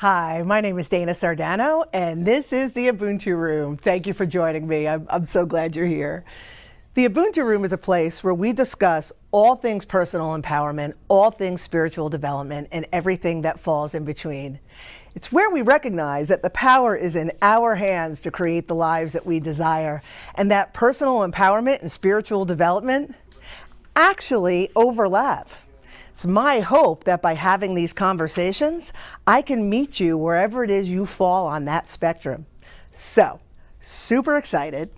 Hi, my name is Dana Sardano, and this is the Ubuntu Room. Thank you for joining me. I'm so glad you're here. The Ubuntu Room is a place where we discuss all things personal empowerment, all things spiritual development, and everything that falls in between. It's where we recognize that the power is in our hands to create the lives that we desire, and that personal empowerment and spiritual development actually overlap. It's my hope that by having these conversations, I can meet you wherever it is you fall on that spectrum. So, super excited.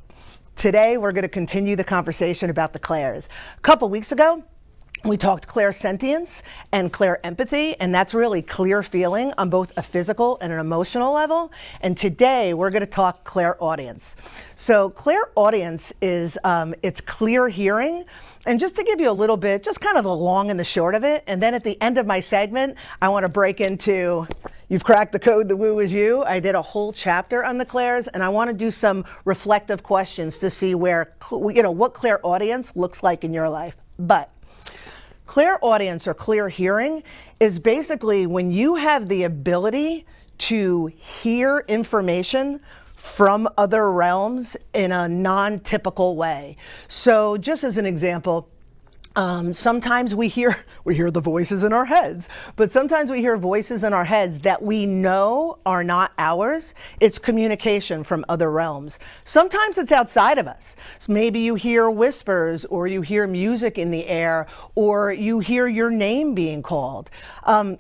Today, we're going to continue the conversation about the Clairs. A couple weeks ago, we talked clairsentience and clairempathy, and that's really clear feeling on both a physical and an emotional level. And today, we're going to talk clairaudience. So clairaudience is it's clear hearing. And just to give you a little bit, just kind of the long and the short of it, and then at the end of my segment, I want to break into, you've cracked the code, the woo is you. I did a whole chapter on the clairs, and I want to do some reflective questions to see where, what clairaudience looks like in your life. But clairaudience or clear hearing is basically when you have the ability to hear information from other realms in a non-typical way. So just as an example, sometimes we hear the voices in our heads, but sometimes we hear voices in our heads that we know are not ours. It's communication from other realms. Sometimes it's outside of us. So maybe you hear whispers, or you hear music in the air, or you hear your name being called.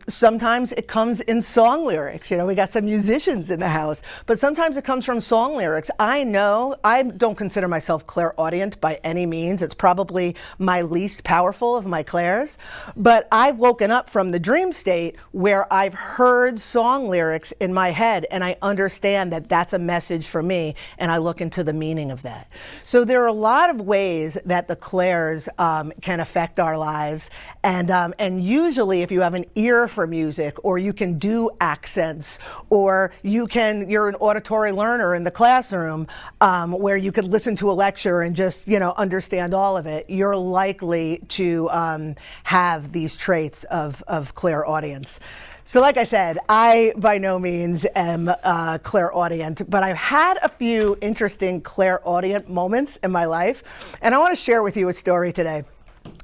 Sometimes it comes in song lyrics. We got some musicians in the house, but sometimes it comes from song lyrics. I know I don't consider myself clairaudient by any means. It's probably my least powerful of my clairs, but I've woken up from the dream state where I've heard song lyrics in my head, and I understand that that's a message for me, and I look into the meaning of that. So there are a lot of ways that the clairs can affect our lives, and usually if you have an ear for music, or you can do accents, or you're an auditory learner in the classroom where you could listen to a lecture and just understand all of it, you're likely to have these traits of clairaudience. So like I said, I by no means am clairaudient, but I've had a few interesting clairaudient moments in my life, and I want to share with you a story today.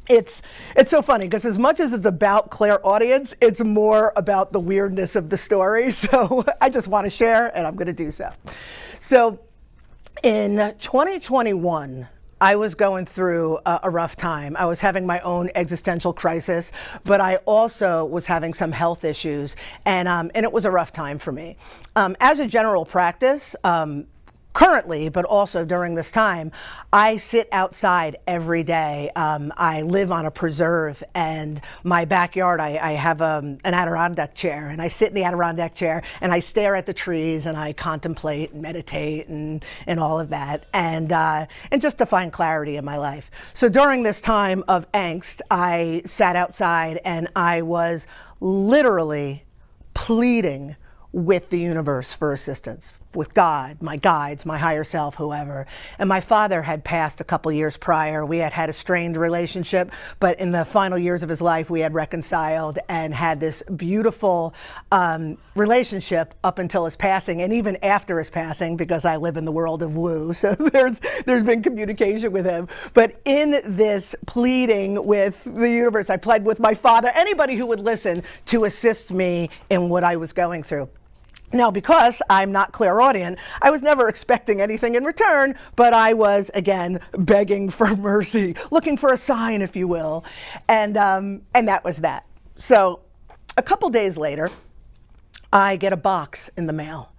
It's so funny because as much as it's about clairaudience, it's more about the weirdness of the story. So I just want to share, and I'm going to do so. So in 2021, I was going through a rough time. I was having my own existential crisis, but I also was having some health issues, and it was a rough time for me. As a general practice, currently, but also during this time, I sit outside every day. I live on a preserve, and my backyard, I have an Adirondack chair, and I sit in the Adirondack chair and I stare at the trees and I contemplate and meditate and all of that, and just to find clarity in my life. So during this time of angst, I sat outside and I was literally pleading with the universe for assistance, with God, my guides, my higher self, whoever. And my father had passed a couple years prior. We had had a strained relationship, but in the final years of his life, we had reconciled and had this beautiful relationship up until his passing, and even after his passing, because I live in the world of woo. So there's been communication with him. But in this pleading with the universe, I pled with my father, anybody who would listen, to assist me in what I was going through. Now, because I'm not clairaudient, I was never expecting anything in return, but I was, again, begging for mercy, looking for a sign, if you will, and that was that. So a couple days later, I get a box in the mail,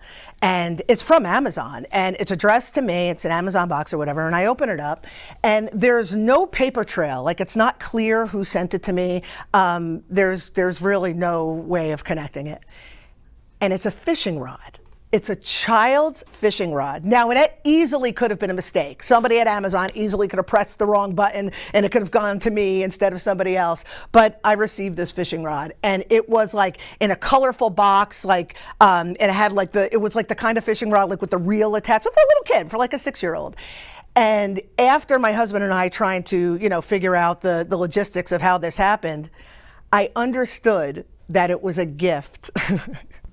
and it's from Amazon, and it's addressed to me. It's an Amazon box or whatever, and I open it up, and there's no paper trail. Like, it's not clear who sent it to me. There's really no way of connecting it. And it's a fishing rod. It's a child's fishing rod. Now, it easily could have been a mistake. Somebody at Amazon easily could have pressed the wrong button and it could have gone to me instead of somebody else. But I received this fishing rod, and it was like in a colorful box, and it had it was like the kind of fishing rod like with the reel attached, so for a little kid, for like a 6-year-old. And after my husband and I trying to, figure out the logistics of how this happened, I understood that it was a gift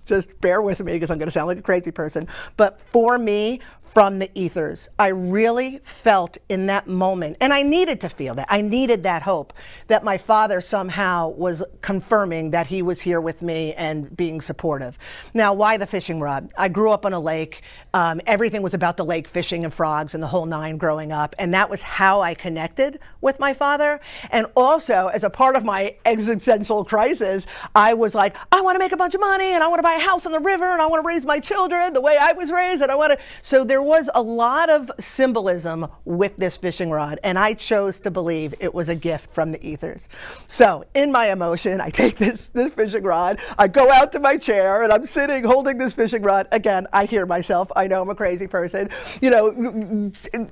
Just bear with me because I'm going to sound like a crazy person. But for me, from the ethers, I really felt in that moment, and I needed to feel that. I needed that hope that my father somehow was confirming that he was here with me and being supportive. Now, why the fishing rod? I grew up on a lake. Everything was about the lake, fishing and frogs and the whole nine growing up. And that was how I connected with my father. And also, as a part of my existential crisis, I was like, I want to make a bunch of money, and I want to buy a house on the river, and I want to raise my children the way I was raised, and I want to. So there was a lot of symbolism with this fishing rod, and I chose to believe it was a gift from the ethers. So in my emotion, I take this fishing rod, I go out to my chair, and I'm sitting holding this fishing rod. Again, I hear myself. I know I'm a crazy person,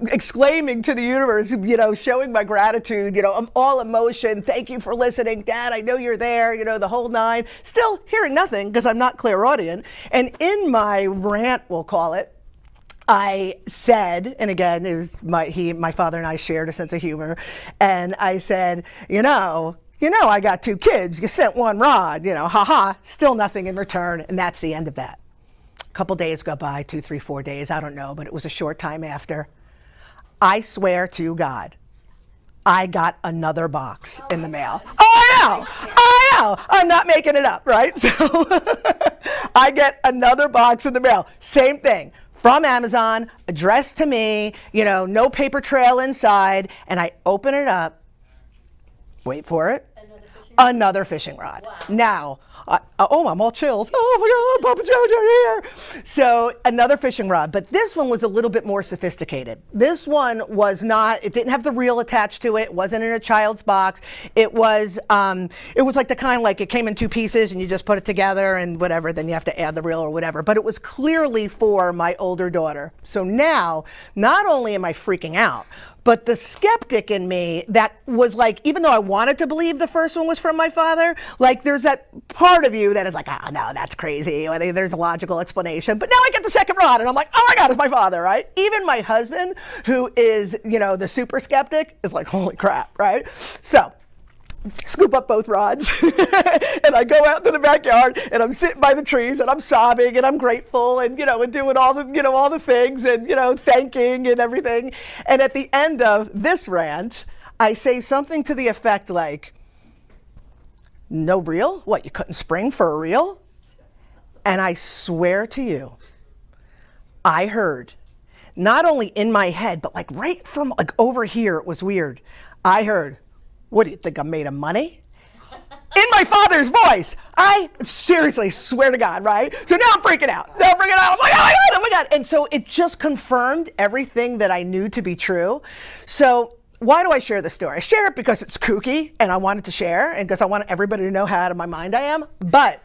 exclaiming to the universe, showing my gratitude. I'm all emotion. Thank you for listening, Dad. I know you're there. The whole nine. Still hearing nothing because I'm not clairaudient. And in my rant, we'll call it, I said, and again, it was my father and I shared a sense of humor, and I said, I got 2 kids. You sent 1 rod, haha, still nothing in return, and that's the end of that. A couple days go by, 2, 3, 4 days, I don't know, but it was a short time after. I swear to God, I got another box in the mail. I know, I'm not making it up, right? So I get another box in the mail, same thing. From Amazon, addressed to me, no paper trail inside, and I open it up, wait for it, another fishing rod. Wow. Now, I'm all chilled. Oh my God, Papa Jojo here. So another fishing rod, but this one was a little bit more sophisticated. This one was not, it didn't have the reel attached to it. It wasn't in a child's box. It was like the kind, like it came in 2 pieces and you just put it together and whatever, then you have to add the reel or whatever. But it was clearly for my older daughter. So now, not only am I freaking out, but the skeptic in me that was like, even though I wanted to believe the first one was from my father, like there's that part of you that is like, oh no, that's crazy. There's a logical explanation. But now I get the second rod and I'm like, oh my God, it's my father, right? Even my husband, who is, the super skeptic, is like, holy crap, right? So scoop up both rods and I go out to the backyard and I'm sitting by the trees and I'm sobbing and I'm grateful and and doing all the things and thanking and everything. And at the end of this rant, I say something to the effect like, no reel? What, you couldn't spring for a reel? And I swear to you, I heard, not only in my head, but like right from like over here, it was weird. I heard, what do you think, I'm made of money? In my father's voice. I seriously swear to God, right? So now I'm freaking out. I'm like, oh my God, oh my God. And so it just confirmed everything that I knew to be true. So why do I share this story? I share it because it's kooky and I wanted to share and because I want everybody to know how out of my mind I am. But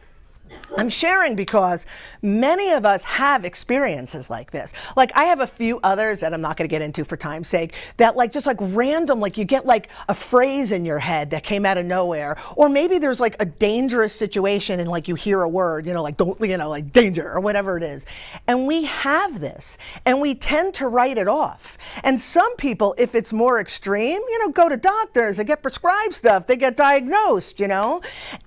I'm sharing because many of us have experiences like this. Like I have a few others that I'm not going to get into for time's sake that like just like random, like you get like a phrase in your head that came out of nowhere, or maybe there's like a dangerous situation and like you hear a word, like don't, like danger or whatever it is. And we have this and we tend to write it off. And some people, if it's more extreme, go to doctors, they get prescribed stuff, they get diagnosed,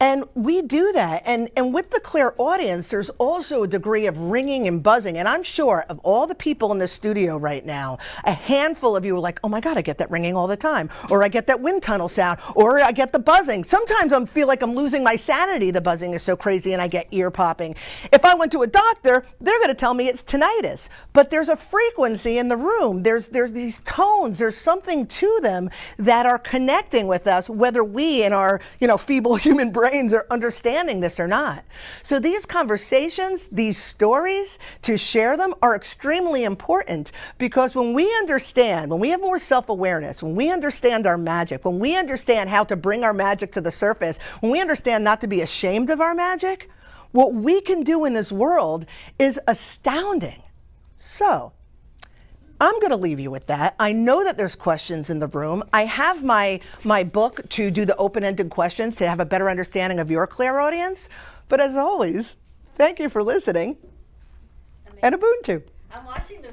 and we do that. And with the clairaudience, there's also a degree of ringing and buzzing. And I'm sure of all the people in the studio right now, a handful of you are like, oh my God, I get that ringing all the time. Or I get that wind tunnel sound. Or I get the buzzing. Sometimes I feel like I'm losing my sanity. The buzzing is so crazy and I get ear popping. If I went to a doctor, they're going to tell me it's tinnitus. But there's a frequency in the room. There's these tones. There's something to them that are connecting with us, whether we in our feeble human brains are understanding this or not. So these conversations, these stories, to share them are extremely important because when we understand, when we have more self-awareness, when we understand our magic, when we understand how to bring our magic to the surface, when we understand not to be ashamed of our magic, what we can do in this world is astounding. So I'm going to leave you with that. I know that there's questions in the room. I have my book to do the open-ended questions to have a better understanding of your clairaudience. But as always, thank you for listening. Amazing. And Ubuntu. I'm watching the